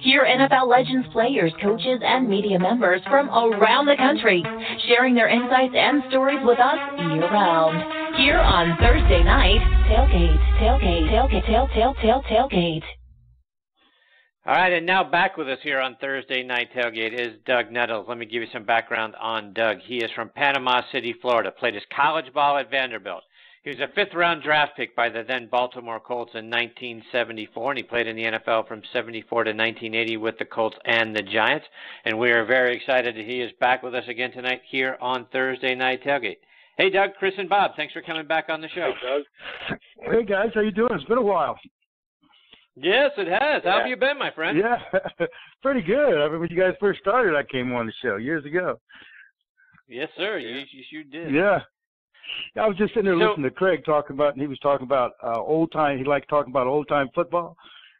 Hear NFL Legends players, coaches, and media members from around the country, sharing their insights and stories with us year-round. Here on Thursday night, Tailgate. All right, and now back with us here on Thursday Night Tailgate is Doug Nettles. Let me give you some background on Doug. He is from Panama City, Florida, played his college ball at Vanderbilt. He was a fifth-round draft pick by the then Baltimore Colts in 1974, and he played in the NFL from 74 to 1980 with the Colts and the Giants. And we are very excited that he is back with us again tonight here on Thursday Night Tailgate. Hey, Doug, Chris, and Bob, thanks for coming back on the show. Hey, Doug. Hey, guys, how you doing? It's been a while. Yes, it has. How have you been, my friend? Yeah, pretty good. I mean, when you guys first started, I came on the show years ago. Yes, sir. You sure did. Yeah. I was just sitting there listening to Craig talking about, and he was talking about old time. He liked talking about old time football.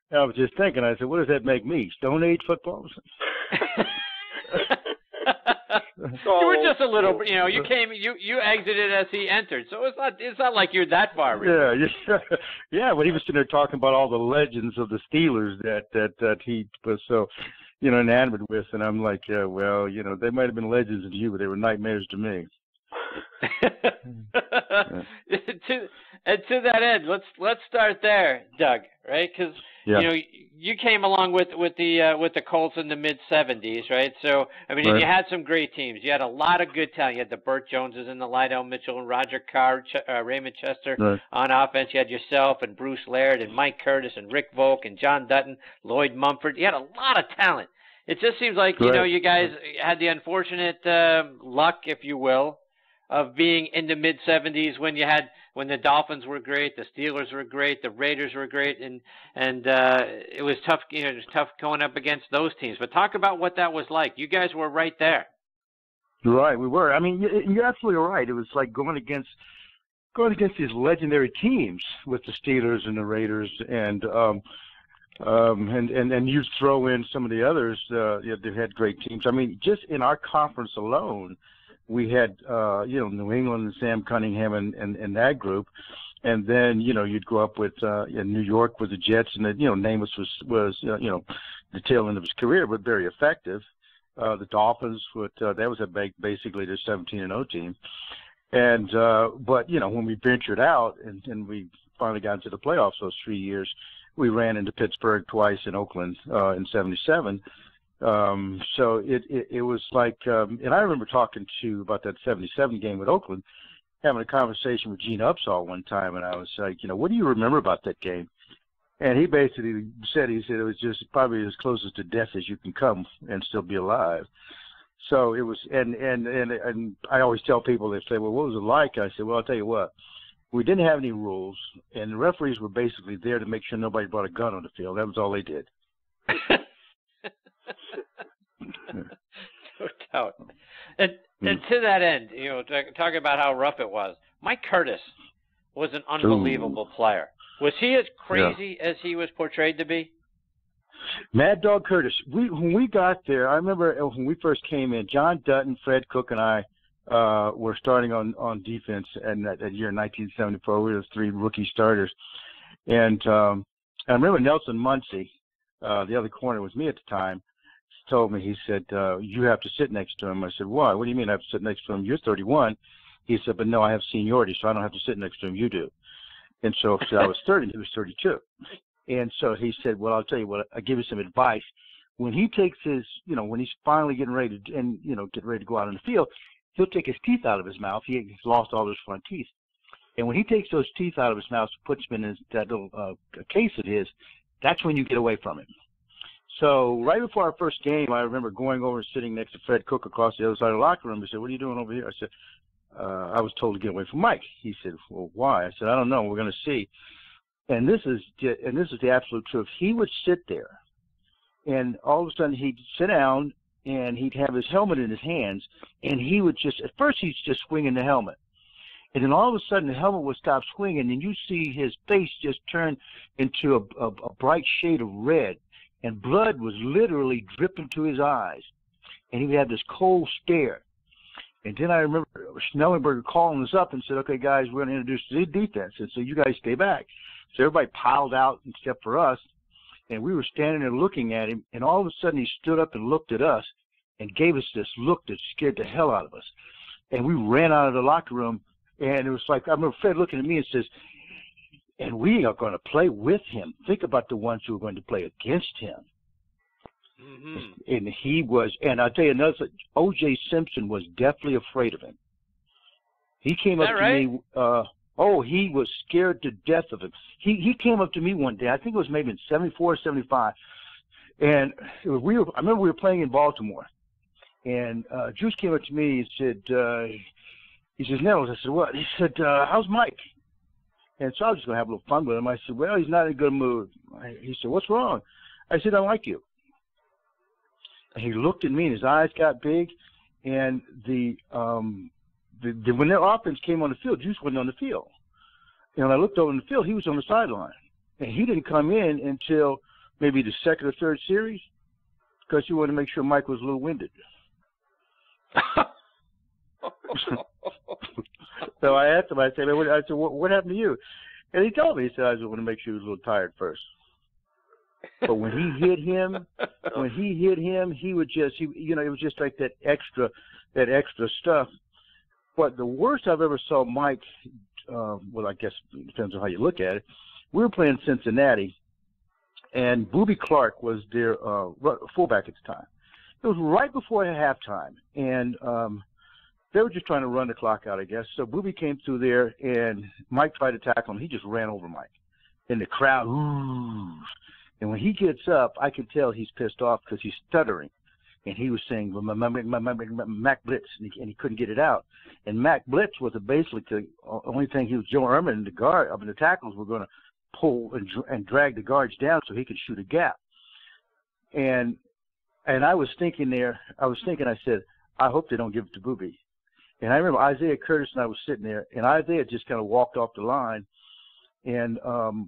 And I was just thinking, I said, what does that make me? Stone Age football? You were just a little, you exited as he entered, so it's not like you're that far removed. Yeah. But he was sitting there talking about all the legends of the Steelers that he was so, enamored with, and I'm like, yeah, well, they might have been legends to you, but they were nightmares to me. To that end, let's start there, Doug. Right? Because you came along with the Colts in the mid '70s, right? So I mean, you had some great teams. You had a lot of good talent. You had the Bert Joneses and the Lydell Mitchell and Roger Carr, Raymond Chester on offense. You had yourself and Bruce Laird and Mike Curtis and Rick Volk and John Dutton, Lloyd Mumford. You had a lot of talent. It just seems like you guys had the unfortunate luck, if you will, of being in the mid '70s when the Dolphins were great, the Steelers were great, the Raiders were great, and it was tough. It was tough going up against those teams. But talk about what that was like. You guys were right there. Right, we were. I mean, you're absolutely right. It was like going against these legendary teams with the Steelers and the Raiders, and you throw in some of the others. They had great teams. I mean, just in our conference alone, we had, New England and Sam Cunningham and that group. And then, you'd go up with, New York with the Jets, and then, Namath was the tail end of his career, but very effective. The Dolphins, that was basically their 17-0 team. And, but, when we ventured out and we finally got into the playoffs those 3 years, we ran into Pittsburgh twice in Oakland, in '77. So it was like, and I remember talking about that '77 game with Oakland, having a conversation with Gene Upsall one time, and I was like, what do you remember about that game? And he basically said it was just probably as close to death as you can come and still be alive. So it was, and I always tell people, they say, well, what was it like? I said, well, I'll tell you what, we didn't have any rules, and the referees were basically there to make sure nobody brought a gun on the field. That was all they did. No doubt. And to that end, talking about how rough it was, Mike Curtis was an unbelievable player. Was he as crazy as he was portrayed to be? Mad Dog Curtis. When we got there, I remember when we first came in, John Dutton, Fred Cook, and I were starting on defense, and that year in 1974, we were 3 rookie starters. And I remember Nelson Muncie, the other corner was me at the time, told me, he said, you have to sit next to him. I said, why? What do you mean I have to sit next to him? You're 31. He said, but no, I have seniority, so I don't have to sit next to him. You do. And so I was 30, he was 32. And so he said, well, I'll tell you what, I'll give you some advice. When he takes his, when he's finally getting ready to go out on the field, he'll take his teeth out of his mouth. He's lost all those front teeth. And when he takes those teeth out of his mouth, puts them in that little case of his, that's when you get away from him. So right before our first game, I remember going over and sitting next to Fred Cook across the other side of the locker room. He said, what are you doing over here? I said, I was told to get away from Mike. He said, well, why? I said, I don't know. We're going to see. And this is the absolute truth. He would sit there, and all of a sudden he'd sit down, and he'd have his helmet in his hands, and he would at first he's just swinging the helmet. And then all of a sudden the helmet would stop swinging, and you see his face just turn into a bright shade of red. And blood was literally dripping to his eyes. And he would have this cold stare. And then I remember Snellenberger calling us up and said, okay, guys, we're going to introduce the defense. And so you guys stay back. So everybody piled out except for us. and we were standing there looking at him, and all of a sudden he stood up and looked at us and gave us this look that scared the hell out of us. And we ran out of the locker room, and it was like, I remember Fred looking at me and says, and we are going to play with him. Think about the ones who are going to play against him. Mm-hmm. And he was, and I'll tell you another, O.J. Simpson was definitely afraid of him. He came up to me, he was scared to death of him. He came up to me one day, I think it was maybe in 74 or 75, and I remember we were playing in Baltimore, and Juice came up to me and said, he says, Nettles, I said, what? He said, how's Mike? And so I was just going to have a little fun with him. I said, well, he's not in a good mood. He said, what's wrong? I said, I like you. And he looked at me, and his eyes got big, and when their offense came on the field, Juice wasn't on the field. And when I looked over in the field, he was on the sideline. And he didn't come in until maybe the second or third series because he wanted to make sure Mike was a little winded. So I asked him, I said, what happened to you? And he told me, he said, I just want to make sure he was a little tired first. But when he hit him, he would just, it was just like that extra stuff. But the worst I've ever saw Mike, well, I guess it depends on how you look at it. We were playing Cincinnati, and Boobie Clark was their fullback at the time. It was right before halftime, and they were just trying to run the clock out, I guess. So Boobie came through there, and Mike tried to tackle him. He just ran over Mike. And the crowd, ooh. And when he gets up, I can tell he's pissed off because he's stuttering. And he was saying, Mac Blitz, and he couldn't get it out. And Mac Blitz was basically the only thing he was, Joe Ehrman and the tackles were going to pull and drag the guards down so he could shoot a gap. And I was thinking, I said, I hope they don't give it to Boobie. And I remember Isaiah Curtis and I was sitting there, and Isaiah just kind of walked off the line. And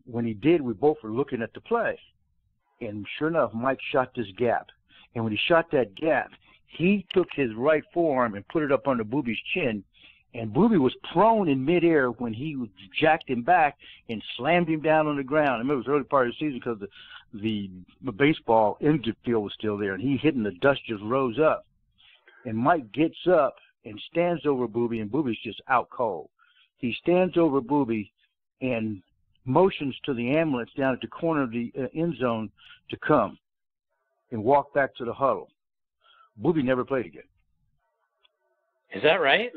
when he did, we both were looking at the play. And sure enough, Mike shot this gap. And when he shot that gap, he took his right forearm and put it up under Boobie's chin. And Boobie was prone in midair when he jacked him back and slammed him down on the ground. I remember it was the early part of the season because the baseball infield was still there. And he hit and the dust just rose up. And Mike gets up and stands over Boobie, and Boobie's just out cold. He stands over Boobie and motions to the ambulance down at the corner of the end zone to come and walk back to the huddle. Boobie never played again. Is that right?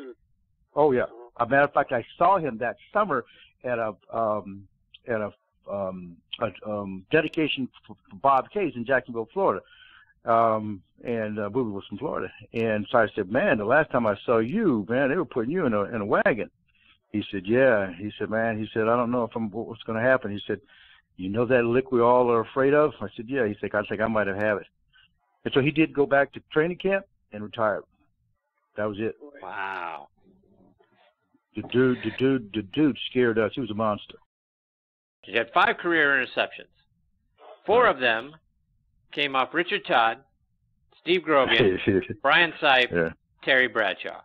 Oh, yeah. As a matter of fact, I saw him that summer at a dedication for Bob Case in Jacksonville, Florida. And Boobie was from Florida. And so I said, man, the last time I saw you, man, they were putting you in a wagon. He said, yeah. He said, man, I don't know what's going to happen. He said, you know that lick we all are afraid of? I said, yeah. He said, I think I might have it. And so he did go back to training camp and retired. That was it. Wow. The dude scared us. He was a monster. He had 5 career interceptions. 4 of them came off Richard Todd, Steve Grogan, Brian Sipe, Terry Bradshaw.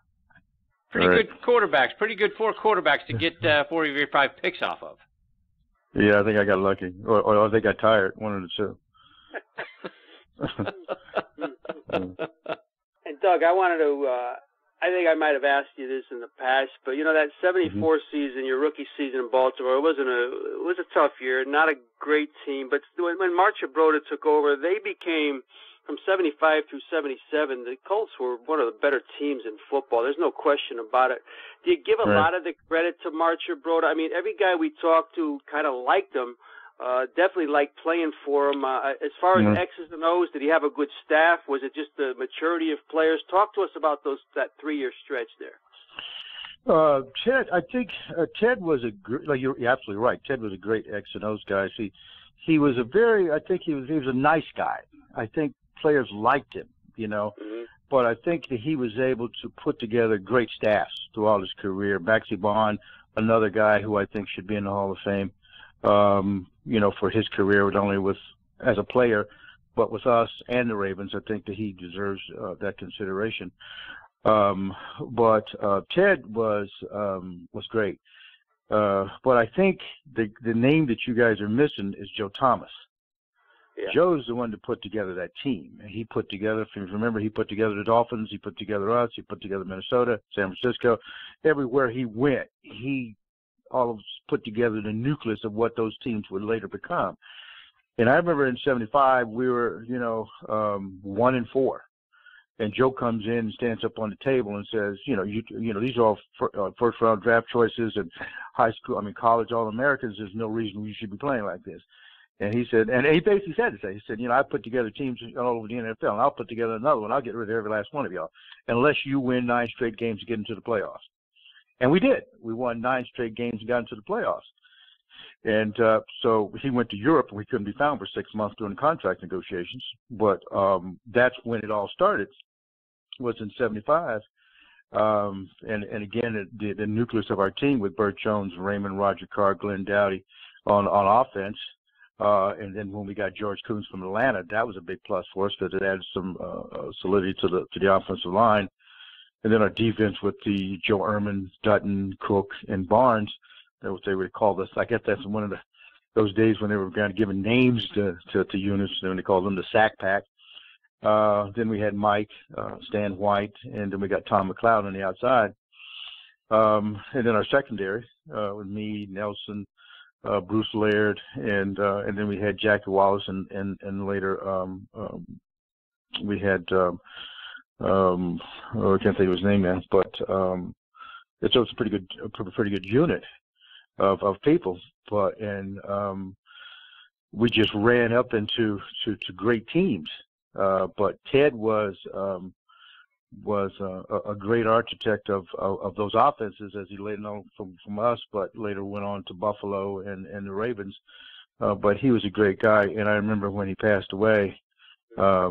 Pretty good quarterbacks. Pretty good 4 quarterbacks to get 4 of your 5 picks off of. Yeah, I think I got lucky. Or they got tired, one of the two. And Doug, I wanted to, I think I might have asked you this in the past, but that 74 season, your rookie season in Baltimore, it was a tough year, not a great team, but when Marchibroda took over, they became, from 75 through 77, the Colts were one of the better teams in football. There's no question about it. Do you give a lot of the credit to Marchibroda? I mean, every guy we talked to kind of liked him. Definitely liked playing for him. As far as X's and O's, did he have a good staff? Was it just the maturity of players? Talk to us about that 3-year stretch there. Ted, I think Ted was you're absolutely right. Ted was a great X and O's guy. He was he was a nice guy. I think players liked him, but I think that he was able to put together great staffs throughout his career. Maxie Bond, another guy who I think should be in the Hall of Fame. For his career, not only as a player, but with us and the Ravens, I think that he deserves that consideration. But Ted was great. But I think the name that you guys are missing is Joe Thomas. Yeah. Joe's the one that put together that team. He put together, if you remember, he put together the Dolphins, he put together us, he put together Minnesota, San Francisco. Everywhere he went, he all of us put together the nucleus of what those teams would later become. And I remember in '75 we were, 1-4, and Joe comes in and stands up on the table and says, these are all first round draft choices and college All-Americans. There's no reason we should be playing like this. And he said, and he basically said this. He said, I put together teams all over the NFL, and I'll put together another one. I'll get rid of every last one of y'all, unless you win 9 straight games to get into the playoffs. And we did. We won 9 straight games and got into the playoffs. And so he went to Europe, and we couldn't be found for 6 months during the contract negotiations. But that's when it all started, was in '75. And again, the nucleus of our team with Bert Jones, Raymond, Roger Carr, Glenn Dowdy on offense. And then when we got George Coons from Atlanta, that was a big plus for us because it added some solidity to the offensive line. And then our defense with the Joe Ehrman, Dutton, Cook, and Barnes, that's what they would call this. I guess that's one of those days when they were kind of giving names to units, and they called them the Sack Pack. Then we had Mike, Stan White, and then we got Tom McLeod on the outside. And then our secondary with me, Nelson, Bruce Laird, and then we had Jackie Wallace, and later we had I can't think of his name now, but it was a pretty good unit of people. But we just ran up into great teams. But Ted was a great architect of those offenses, as he later known from us, but later went on to Buffalo and the Ravens. But he was a great guy, and I remember when he passed away, I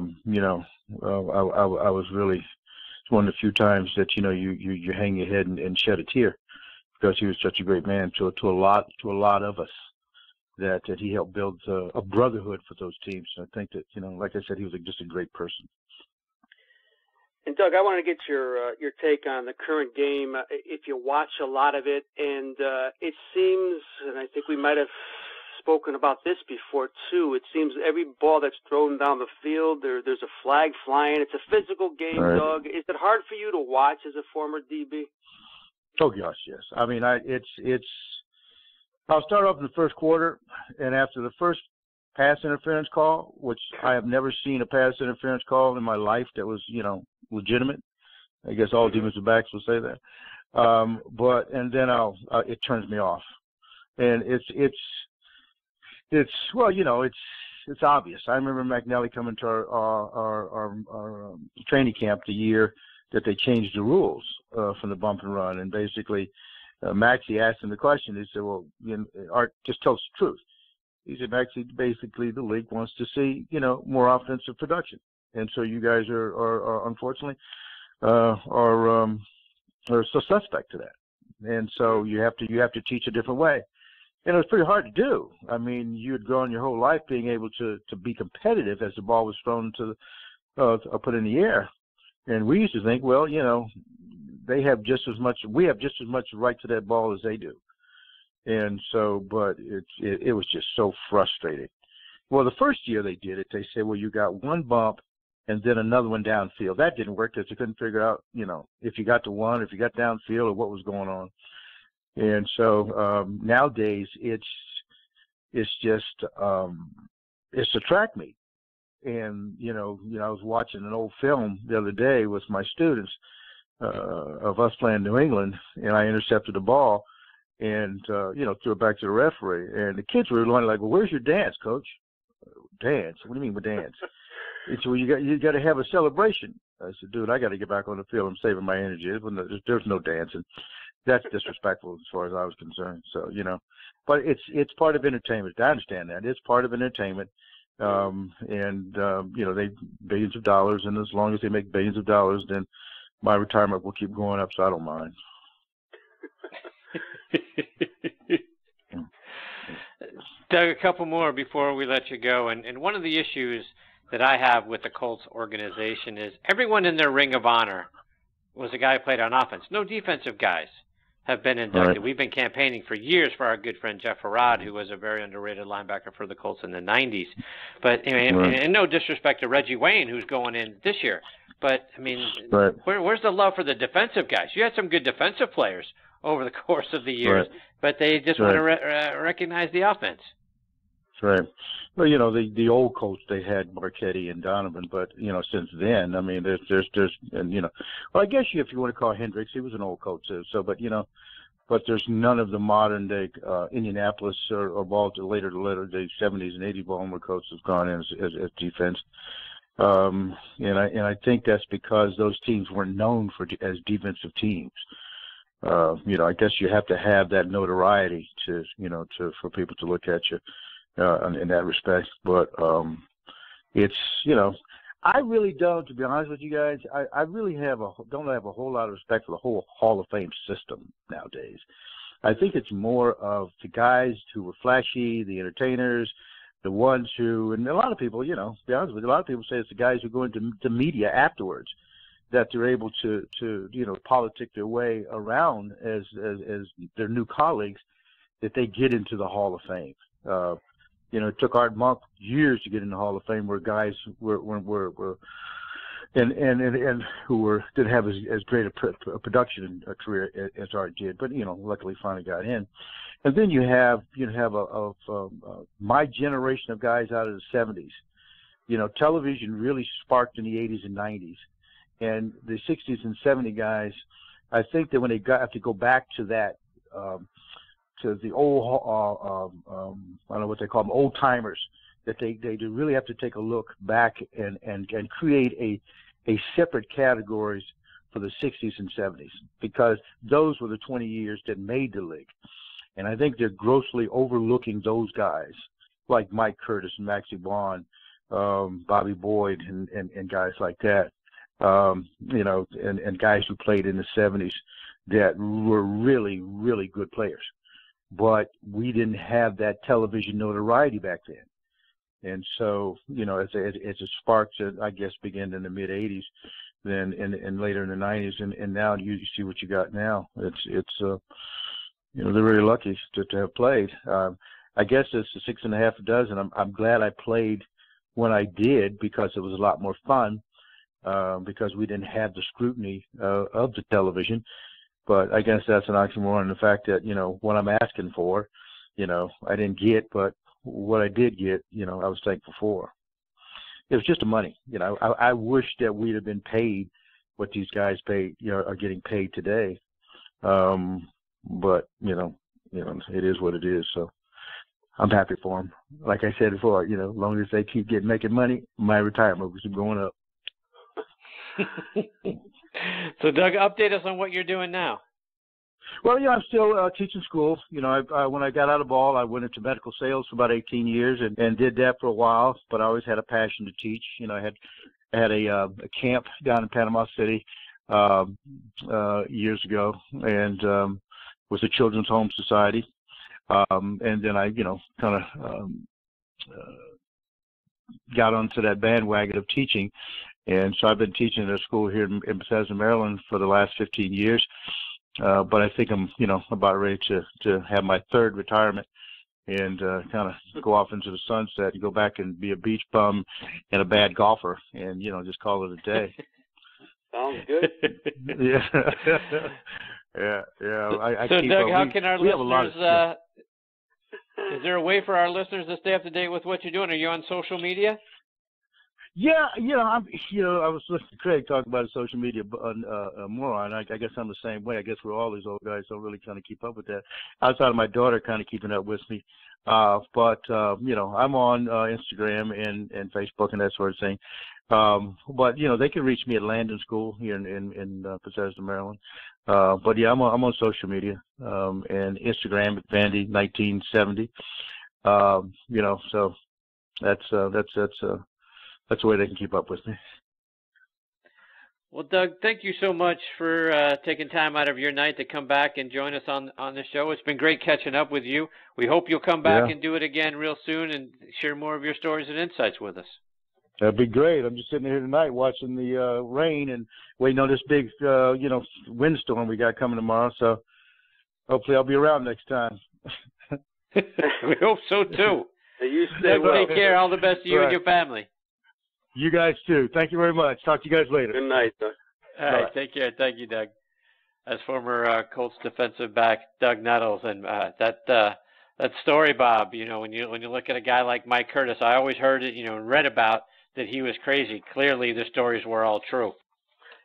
was really, it's one of the few times that you hang your head and shed a tear, because he was such a great man to a lot of us. That he helped build a brotherhood for those teams. And I think that, like I said, he was just a great person. And Doug, I want to get your take on the current game. If you watch a lot of it, and it seems, and I think we might have spoken about this before too, it seems every ball that's thrown down the field, there's a flag flying. It's a physical game, right. Doug. Is it hard for you to watch as a former DB? Oh gosh, yes. I mean, I'll start off in the first quarter, and after the first pass interference call, which I have never seen a pass interference call in my life that was, legitimate. I guess all defensive backs will say that. And then it turns me off, and it's obvious. I remember McNally coming to our training camp the year that they changed the rules from the bump and run, and basically. Maxie asked him the question. He said, well, Art, just tell us the truth. He said, Maxie, basically the league wants to see, more offensive production. And so you guys are unfortunately, are so suspect to that. And so you have to teach a different way. And it was pretty hard to do. I mean, you had grown your whole life being able to be competitive as the ball was thrown put in the air. And we used to think, well, we have just as much right to that ball as they do. And so, but it was just so frustrating. Well, the first year they did it, they said, well, you got one bump and then another one downfield. That didn't work because they couldn't figure out, if you got to one, if you got downfield, or what was going on. And so nowadays it's just it's a track meet. And I was watching an old film the other day with my students of us playing New England, and I intercepted the ball and threw it back to the referee. And the kids were like, "Well, where's your dance, coach?" Dance? What do you mean with dance? He said, "Well, you got to have a celebration." I said, "Dude, I got to get back on the field. I'm saving my energy. There's no dancing." That's disrespectful as far as I was concerned. So but it's part of entertainment. I understand that. It's part of entertainment. They billions of dollars, and as long as they make billions of dollars, then my retirement will keep going up, so I don't mind. Doug, a couple more before we let you go. And one of the issues that I have with the Colts organization is everyone in their ring of honor was a guy who played on offense. No defensive guys. have been inducted. Right. We've been campaigning for years for our good friend Jeff Harrod, who was a very underrated linebacker for the Colts in the 90s. But and no disrespect to Reggie Wayne, who's going in this year. But, I mean, where's the love for the defensive guys? You had some good defensive players over the course of the years, but they just want to recognize the offense. That's right. Well, you know, the old Colts, they had Marchetti and Donovan, but, you know, since then, I mean, there's and, you know, well, I guess if you want to call Hendricks, he was an old coach too. So, but, you know, but there's none of the modern day Indianapolis or Baltimore, later the 70s and 80s Baltimore coaches have gone in as defense. And I think that's because those teams weren't known as defensive teams. You know, I guess you have to have that notoriety for people to look at you in that respect. But it's, you know, I really don't, to be honest with you guys, I really don't have a whole lot of respect for the whole Hall of Fame system nowadays. I think it's more of the guys who were flashy, the entertainers, the ones who, and a lot of people, you know, to be honest with you, a lot of people say it's the guys who go into the media afterwards that they're able to you know, politic their way around as their new colleagues, that they get into the Hall of Fame. You know, it took Art Monk years to get in the Hall of Fame, where guys were who didn't have as great a production career as Art did, but, you know, luckily finally got in. And then you have my generation of guys out of the 70s. You know, television really sparked in the 80s and 90s, and the 60s and 70 guys. I think that when they have to go back to that, to the old, I don't know what they call them, old timers, that they do really have to take a look back and create a separate categories for the 60s and 70s, because those were the 20 years that made the league. And I think they're grossly overlooking those guys like Mike Curtis and Maxie Vaughn, Bobby Boyd and guys like that, you know, and guys who played in the 70s that were really, really good players. But we didn't have that television notoriety back then. And so, you know, as it sparked, I guess, began in the mid-'80s, then and later in the '90s, and now you see what you got now. It's you know, they're really lucky to have played. I guess it's a 6.5 dozen. I'm glad I played when I did, because it was a lot more fun, because we didn't have the scrutiny of the television. But I guess that's an oxymoron, the fact that, you know, what I'm asking for, you know, I didn't get, but what I did get, you know, I was thankful for. It was just the money. You know, I wish that we'd have been paid what these guys paid, you know, are getting paid today. But, you know, it is what it is. So I'm happy for them. Like I said before, you know, as long as they keep making money, my retirement will keep going up. So, Doug, update us on what you're doing now. Well, yeah, I'm still teaching school. You know, when I got out of ball, I went into medical sales for about 18 years and did that for a while. But I always had a passion to teach. You know, I had a camp down in Panama City years ago, and was a Children's Home Society. And then I, you know, kind of got onto that bandwagon of teaching. And so I've been teaching at a school here in Bethesda, Maryland for the last 15 years. But I think I'm, you know, about ready to have my third retirement and kind of go off into the sunset and go back and be a beach bum and a bad golfer and, you know, just call it a day. Sounds good. Yeah. Yeah. So, Doug, how can our listeners, is there a way for our listeners to stay up to date with what you're doing? Are you on social media? Yeah, you know, I was listening to Craig talk about social media moron. I guess I'm the same way. I guess we're all these old guys don't really kind of keep up with that. Outside of my daughter kind of keeping up with me. But you know, I'm on Instagram and Facebook and that sort of thing. But, you know, they can reach me at Landon School here in Bethesda, Maryland. But, yeah, I'm on social media and Instagram at Vandy1970. You know, so that's the way they can keep up with me. Well, Doug, thank you so much for taking time out of your night to come back and join us on the show. It's been great catching up with you. We hope you'll come back and do it again real soon and share more of your stories and insights with us. That'd be great. I'm just sitting here tonight watching the rain and waiting on this big, you know, windstorm we got coming tomorrow. So Hopefully I'll be around next time. We hope so, too. You stay well. Take care. All the best to you and your family. You guys, too. Thank you very much. Talk to you guys later. Good night, Doug. All right, take care. Thank you, Doug. As former Colts defensive back Doug Nettles, and that story, Bob. When you look at a guy like Mike Curtis, I always heard it, and read about that he was crazy. Clearly, the stories were all true.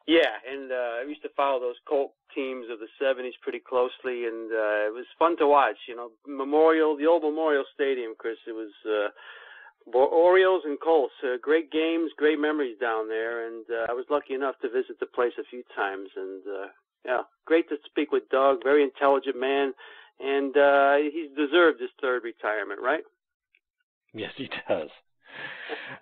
Yeah, and I used to follow those Colt teams of the '70s pretty closely, and it was fun to watch. The old Memorial Stadium, Chris. It was Orioles and Colts. Great games, great memories down there, and I was lucky enough to visit the place a few times. And yeah, great to speak with Doug. Very intelligent man, and he's deserved his third retirement, right? Yes, he does.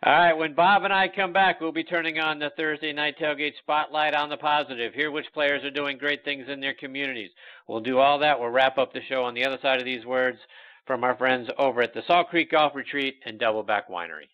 All right, when Bob and I come back, we'll be turning on the Thursday Night Tailgate Spotlight on the Positive. Hear which players are doing great things in their communities. We'll do all that. We'll wrap up the show on the other side of these words from our friends over at the Salt Creek Golf Retreat and Doubleback Winery.